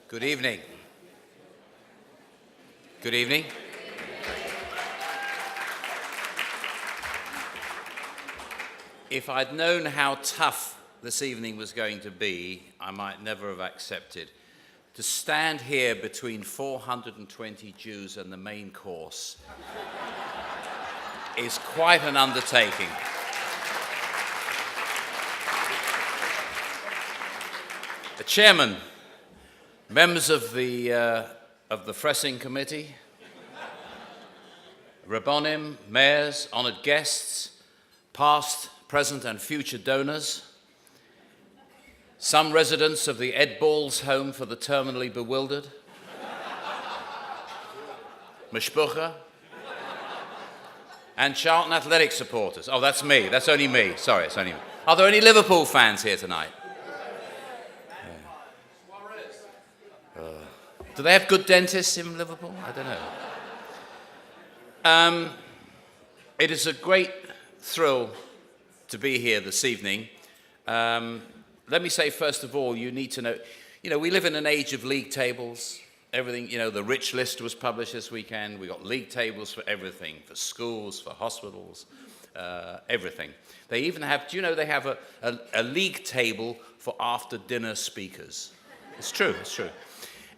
Good evening. Good evening. If I'd known how tough this evening was going to be, I might never have accepted. To stand here between 420 Jews and the main course is quite an undertaking. The chairman, members of the Fressing Committee, Rabbonim, mayors, honoured guests, past, present and future donors, some residents of the Ed Balls Home for the Terminally Bewildered, Mishpucha, and Charlton Athletic supporters. Oh, that's me. That's only me. Sorry, it's only me. Are there any Liverpool fans here tonight? Do they have good dentists in Liverpool? I don't know. It is a great thrill to be here this evening. Let me say, first of all, you need to know, we live in an age of league tables. Everything, the rich list was published this weekend. We got league tables for everything, for schools, for hospitals, everything. They even have, they have a league table for after-dinner speakers. It's true, it's true.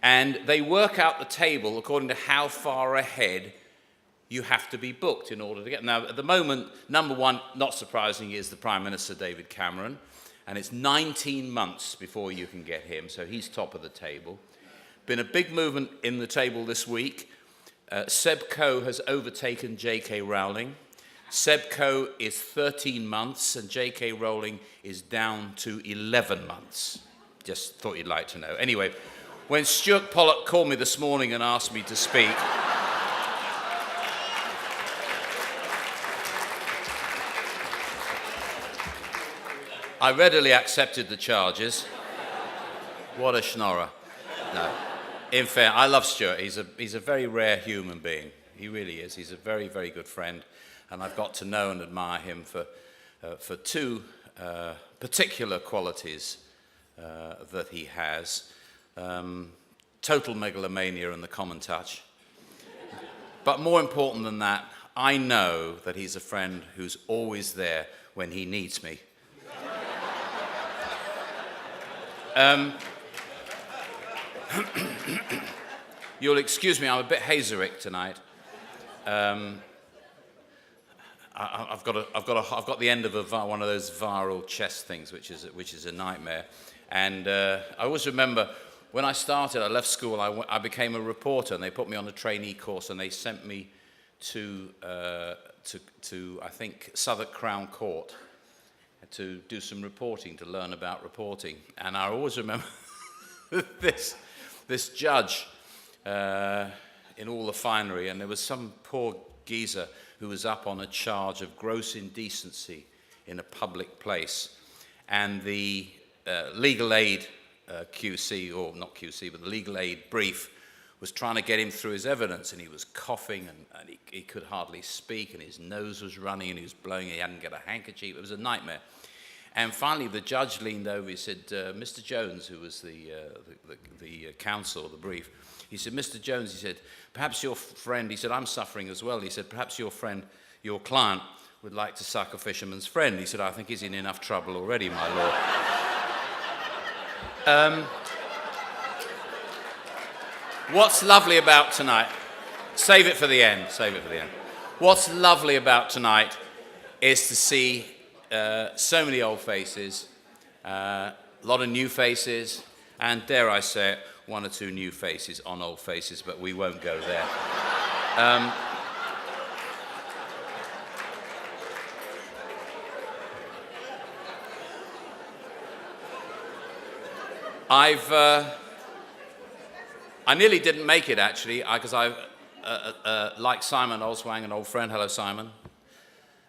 And they work out the table according to how far ahead you have to be booked in order to get. Now, at the moment, number one, not surprising, is the Prime Minister, David Cameron. And it's 19 months before you can get him, so he's top of the table. Been a big movement in the table this week. Seb Coe has overtaken J.K. Rowling. Seb Coe is 13 months, and J.K. Rowling is down to 11 months. Just thought you'd like to know. Anyway, when Stuart Pollock called me this morning and asked me to speak, I readily accepted the charges. What a schnorrer. No. In fair, I love Stuart. He's a very rare human being. He really is. He's a very, very good friend. And I've got to know and admire him for two particular qualities that he has. Total megalomania and the common touch. But more important than that, I know that he's a friend who's always there when he needs me. You'll excuse me, I'm a bit hazerick tonight. I've got the end of one of those viral chest things, which is a nightmare. And I always remember when I started, I left school, I became a reporter, and they put me on a trainee course, and they sent me to I think Southwark Crown Court to do some reporting, to learn about reporting. And I always remember this judge in all the finery, and there was some poor geezer who was up on a charge of gross indecency in a public place. And the legal aid QC, or not QC, but the legal aid brief was trying to get him through his evidence, and he was coughing, and he could hardly speak, and his nose was running, and he was blowing, he hadn't got a handkerchief. It was a nightmare. And finally, the judge leaned over, he said, Mr. Jones, who was the counsel, the brief, he said, Mr. Jones, he said, perhaps your friend, he said, I'm suffering as well. He said, perhaps your friend, your client, would like to suck a fisherman's friend. He said, I think he's in enough trouble already, my lord. What's lovely about tonight, save it for the end. What's lovely about tonight is to see so many old faces, a lot of new faces, and dare I say it, one or two new faces on old faces, but we won't go there. I nearly didn't make it, actually, because like Simon Olswang, an old friend. Hello, Simon.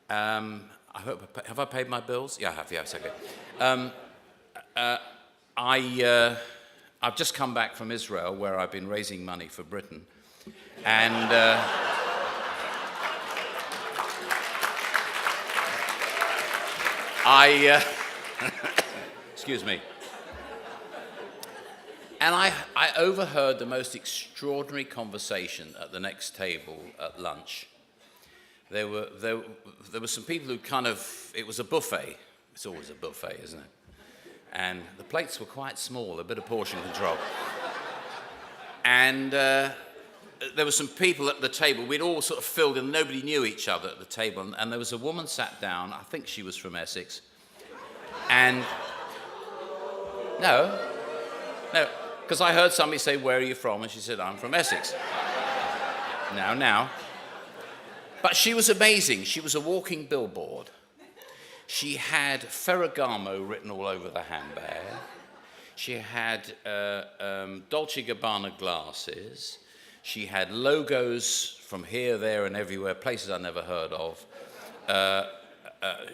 Have I paid my bills? Yeah, I have. Yeah, it's okay. I've just come back from Israel, where I've been raising money for Britain, and excuse me. And I overheard the most extraordinary conversation at the next table at lunch. There were some people who it was a buffet. It's always a buffet, isn't it? And the plates were quite small, a bit of portion control. And there were some people at the table. We'd all sort of filled in. Nobody knew each other at the table. And there was a woman sat down. I think she was from Essex. And no, because I heard somebody say, "Where are you from?" And she said, "I'm from Essex." Now. But she was amazing. She was a walking billboard. She had Ferragamo written all over the handbag. She had Dolce & Gabbana glasses. She had logos from here, there, and everywhere, places I never heard of.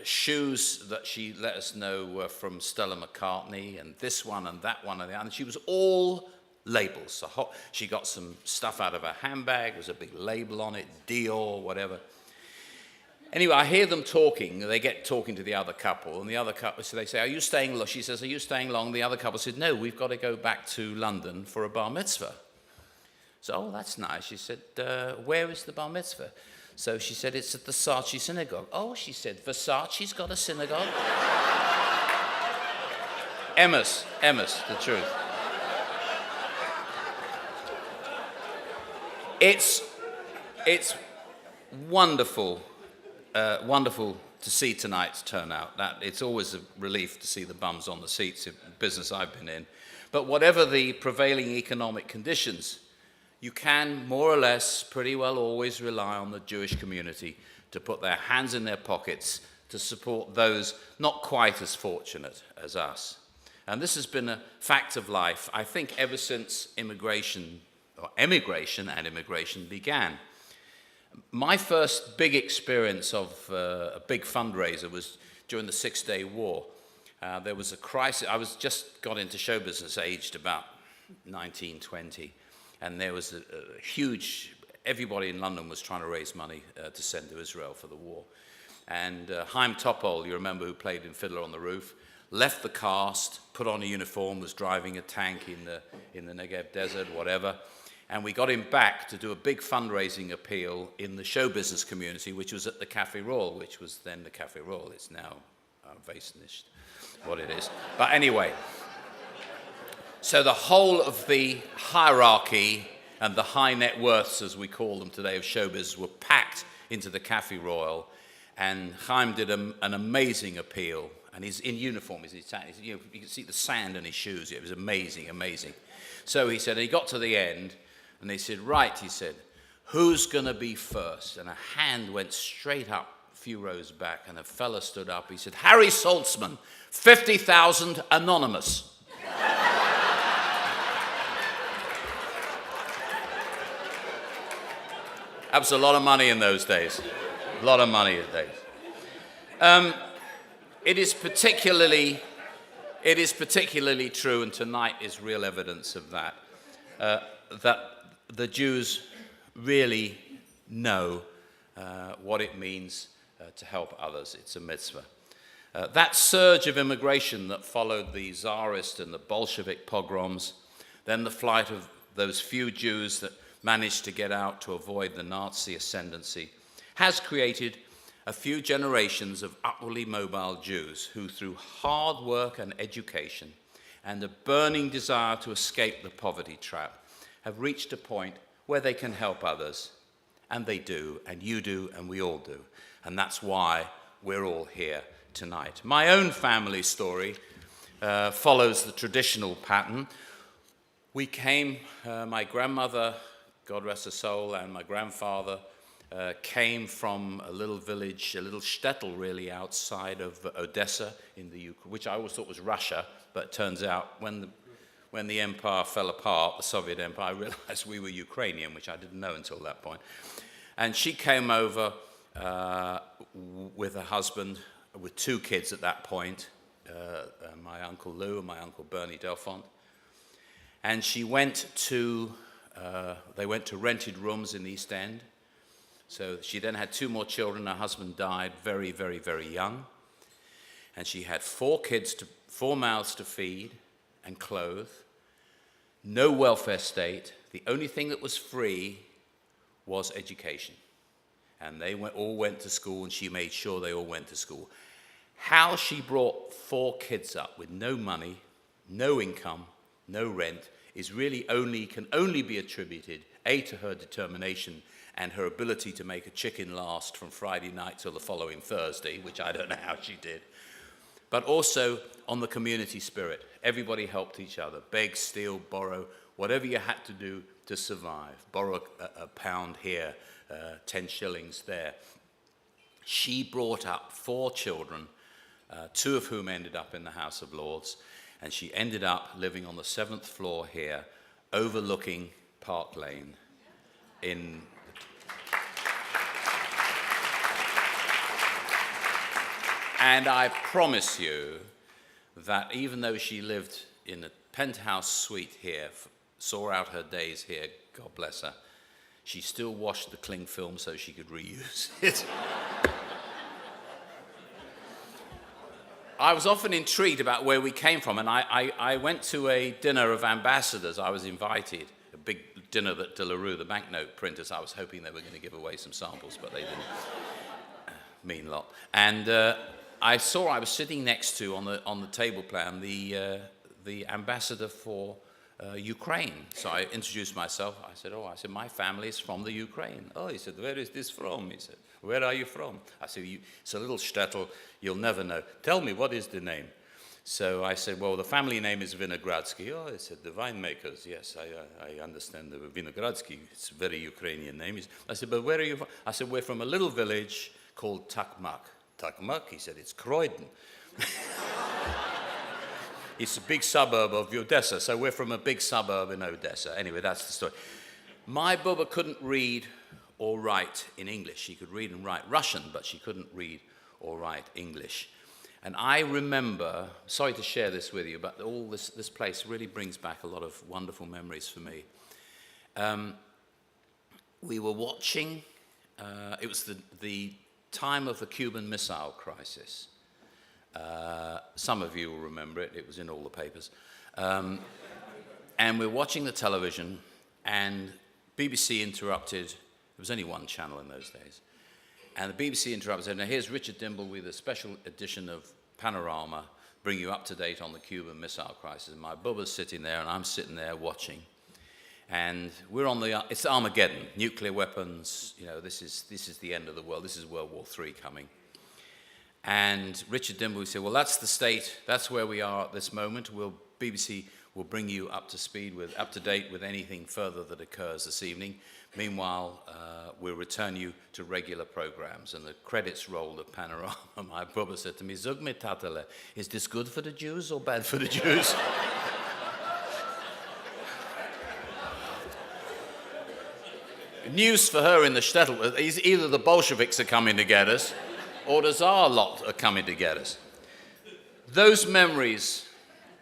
Shoes that she let us know were from Stella McCartney, and this one and that one and the other. And she was all labels. So she got some stuff out of her handbag. There was a big label on it, Dior, whatever. Anyway, I hear them talking. They get talking to the other couple, and the other couple, so they say, "Are you staying long?" She says, "Are you staying long?" The other couple said, "No, we've got to go back to London for a bar mitzvah." So, "Oh, that's nice." She said, "Where is the bar mitzvah?" So she said, "It's at the Versace synagogue." "Oh," she said, "Versace's got a synagogue?" Emma's, the truth. It's wonderful to see tonight's turnout. It's always a relief to see the bums on the seats in business I've been in. But whatever the prevailing economic conditions, you can more or less pretty well always rely on the Jewish community to put their hands in their pockets to support those not quite as fortunate as us. And this has been a fact of life, I think, ever since emigration and immigration began. My first big experience of a big fundraiser was during the Six-Day War. There was a crisis. I just got into show business aged about 19, 20, and there was a huge, everybody in London was trying to raise money to send to Israel for the war. And Chaim Topol, you remember, who played in Fiddler on the Roof, left the cast, put on a uniform, was driving a tank in the Negev desert, whatever. And we got him back to do a big fundraising appeal in the show business community, which was at the Café Royal, which was then the Café Royal. It's now Weissnicht, what it is. But anyway, so the whole of the hierarchy and the high net worths, as we call them today, of showbiz were packed into the Café Royal. And Chaim did an amazing appeal. And he's in uniform. You can see the sand in his shoes. It was amazing, amazing. So he said, and he got to the end, and they said, "Right," he said, "who's going to be first?" And a hand went straight up a few rows back, and a fella stood up. He said, "Harry Saltzman, 50,000 anonymous." That was a lot of money in those days. A lot of money these days. It is particularly true, and tonight is real evidence of that, that the Jews really know what it means to help others. It's a mitzvah. That surge of immigration that followed the Tsarist and the Bolshevik pogroms, then the flight of those few Jews that managed to get out to avoid the Nazi ascendancy, has created a few generations of upwardly mobile Jews who, through hard work and education and a burning desire to escape the poverty trap, have reached a point where they can help others. And they do, and you do, and we all do. And that's why we're all here tonight. My own family story follows the traditional pattern. We came, my grandmother, God rest her soul, and my grandfather came from a little village, a little shtetl really, outside of Odessa in the Ukraine, which I always thought was Russia, but it turns out when the empire fell apart, the Soviet empire, I realized we were Ukrainian, which I didn't know until that point. And she came over with her husband, with two kids at that point, my Uncle Lou and my Uncle Bernie Delfont. And she went to, they went to rented rooms in the East End. So she then had two more children. Her husband died very, very, very young. And she had four mouths to feed and clothe, no welfare state. The only thing that was free was education. And they all went to school, and she made sure they all went to school. How she brought 4 kids up with no money, no income, no rent, can only be attributed, A, to her determination and her ability to make a chicken last from Friday night till the following Thursday, which I don't know how she did, but also on the community spirit. Everybody helped each other, beg, steal, borrow, whatever you had to do to survive. Borrow a pound here, 10 shillings there. She brought up 4 children, 2 of whom ended up in the House of Lords, and she ended up living on the 7th floor here, overlooking Park Lane in... And I promise you that even though she lived in a penthouse suite here, saw out her days here, God bless her, she still washed the cling film so she could reuse it. I was often intrigued about where we came from, and I went to a dinner of ambassadors. I was invited, a big dinner that De La Rue, the banknote printers, I was hoping they were going to give away some samples, but they didn't. Mean lot. And I was sitting next to, on the table plan, the ambassador for Ukraine. So I introduced myself. I said, my family is from the Ukraine. Oh, he said, where is this from? He said, where are you from? I said, it's a little shtetl, you'll never know. Tell me, what is the name? So I said, well, the family name is Vinogradsky. Oh, he said, the winemakers. Yes, I understand the Vinogradsky. It's a very Ukrainian name. I said, but where are you from? I said, we're from a little village called Takmak. Takmak, he said, it's Croydon. It's a big suburb of Odessa, so we're from a big suburb in Odessa. Anyway, that's the story. My Bubba couldn't read or write in English. She could read and write Russian, but she couldn't read or write English. And I remember, sorry to share this with you, but all this place really brings back a lot of wonderful memories for me. We were watching, it was the time of the Cuban Missile Crisis. Some of you will remember it. It was in all the papers. And we're watching the television, and BBC interrupted. There was only one channel in those days. And the BBC interrupted, and said, now here's Richard Dimble with a special edition of Panorama, bring you up to date on the Cuban Missile Crisis. And my bubba's sitting there, and I'm sitting there watching. And we're on it's Armageddon, nuclear weapons, this is the end of the world. This is World War III coming. And Richard Dimble said, well, that's the state, that's where we are at this moment. BBC will bring you up to date with anything further that occurs this evening. Meanwhile, we'll return you to regular programs. And the credits rolled at Panorama. My brother said to me, Zug me tatele, is this good for the Jews or bad for the Jews? News for her in the shtetl, either the Bolsheviks are coming to get us, or the Tsar lot are coming to get us. Those memories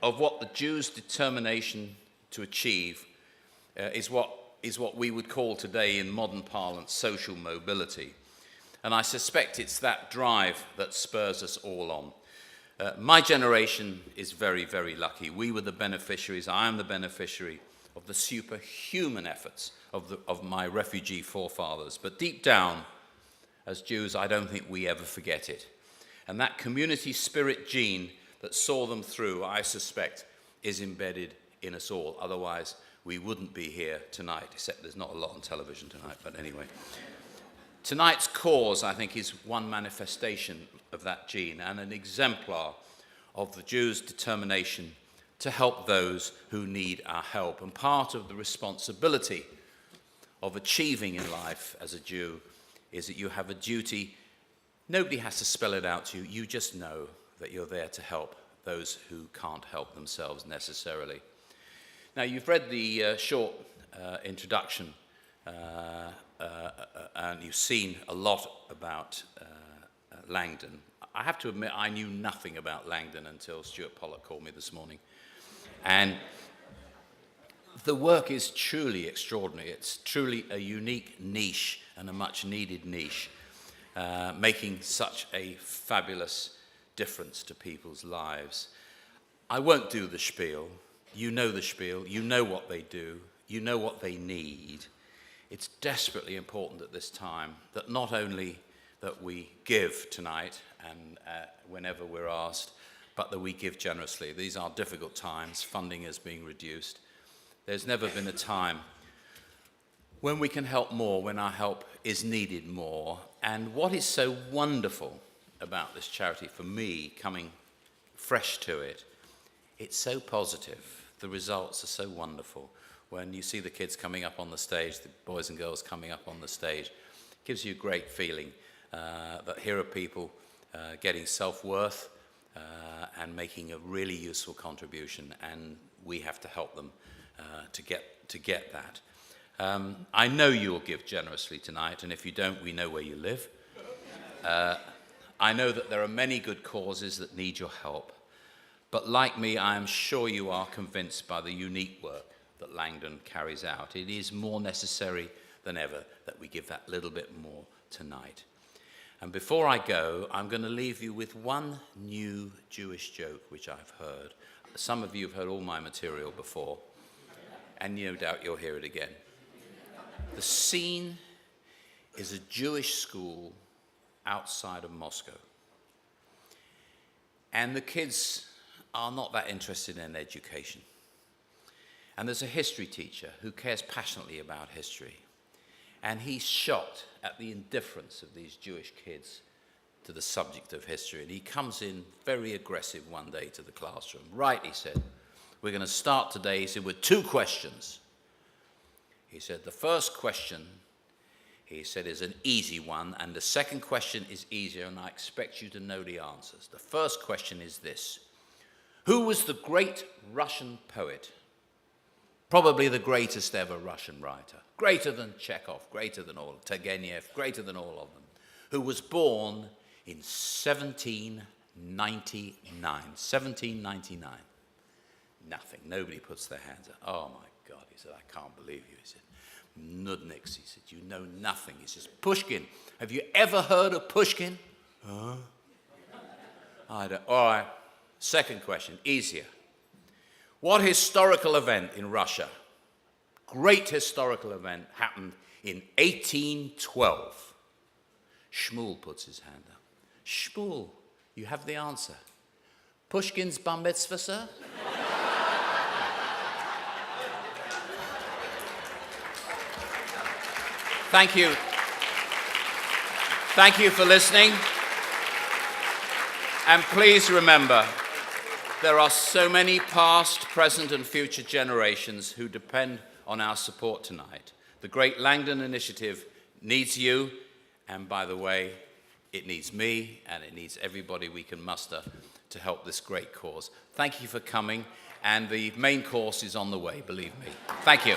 of what the Jews' determination to achieve is what we would call today in modern parlance social mobility. And I suspect it's that drive that spurs us all on. My generation is very, very lucky. We were the beneficiaries, I am the beneficiary of the superhuman efforts of my refugee forefathers. But deep down, as Jews, I don't think we ever forget it. And that community spirit gene that saw them through, I suspect, is embedded in us all. Otherwise, we wouldn't be here tonight, except there's not a lot on television tonight, but anyway. Tonight's cause, I think, is one manifestation of that gene and an exemplar of the Jews' determination to help those who need our help. And part of the responsibility of achieving in life as a Jew is that you have a duty. Nobody has to spell it out to you. You just know that you're there to help those who can't help themselves necessarily. Now, you've read the short introduction, and you've seen a lot about Langdon. I have to admit, I knew nothing about Langdon until Stuart Pollock called me this morning. And the work is truly extraordinary. It's truly a unique niche and a much needed niche, making such a fabulous difference to people's lives. I won't do the spiel. You know the spiel. You know what they do. You know what they need. It's desperately important at this time that not only that we give tonight and whenever we're asked, but that we give generously. These are difficult times. Funding is being reduced. There's never been a time when we can help more, when our help is needed more. And what is so wonderful about this charity, for me, coming fresh to it, it's so positive. The results are so wonderful. When you see the kids coming up on the stage, the boys and girls coming up on the stage, it gives you a great feeling that here are people getting self-worth and making a really useful contribution, and we have to help them to get that. I know you'll give generously tonight, and if you don't, we know where you live. I know that there are many good causes that need your help, but like me, I am sure you are convinced by the unique work that Langdon carries out. It is more necessary than ever that we give that little bit more tonight. And before I go, I'm going to leave you with one new Jewish joke which I've heard. Some of you have heard all my material before, and no doubt you'll hear it again. The scene is a Jewish school outside of Moscow. And the kids are not that interested in education. And there's a history teacher who cares passionately about history. And he's shocked at the indifference of these Jewish kids to the subject of history. And he comes in very aggressive one day to the classroom. Right, he said, we're going to start today, he said, with 2 questions. He said, the first question, he said, is an easy one, and the second question is easier, and I expect you to know the answers. The first question is this: who was the great Russian poet? Probably the greatest ever Russian writer, greater than Chekhov, greater than all, Turgenev, greater than all of them, who was born in 1799. 1799. Nothing. Nobody puts their hands up. Oh, my God. He said, I can't believe you. He said, Nudniks. He said, you know nothing. He says, Pushkin. Have you ever heard of Pushkin? Huh? I don't. All right. Second question, easier. What historical event in Russia, great historical event, happened in 1812? Shmuel puts his hand up. Shmuel, you have the answer. Pushkin's bar mitzvah, sir? Thank you. Thank you for listening. And please remember, there are so many past, present, and future generations who depend on our support tonight. The Great Langdon Initiative needs you, and by the way, it needs me, and it needs everybody we can muster to help this great cause. Thank you for coming, and the main course is on the way, believe me. Thank you.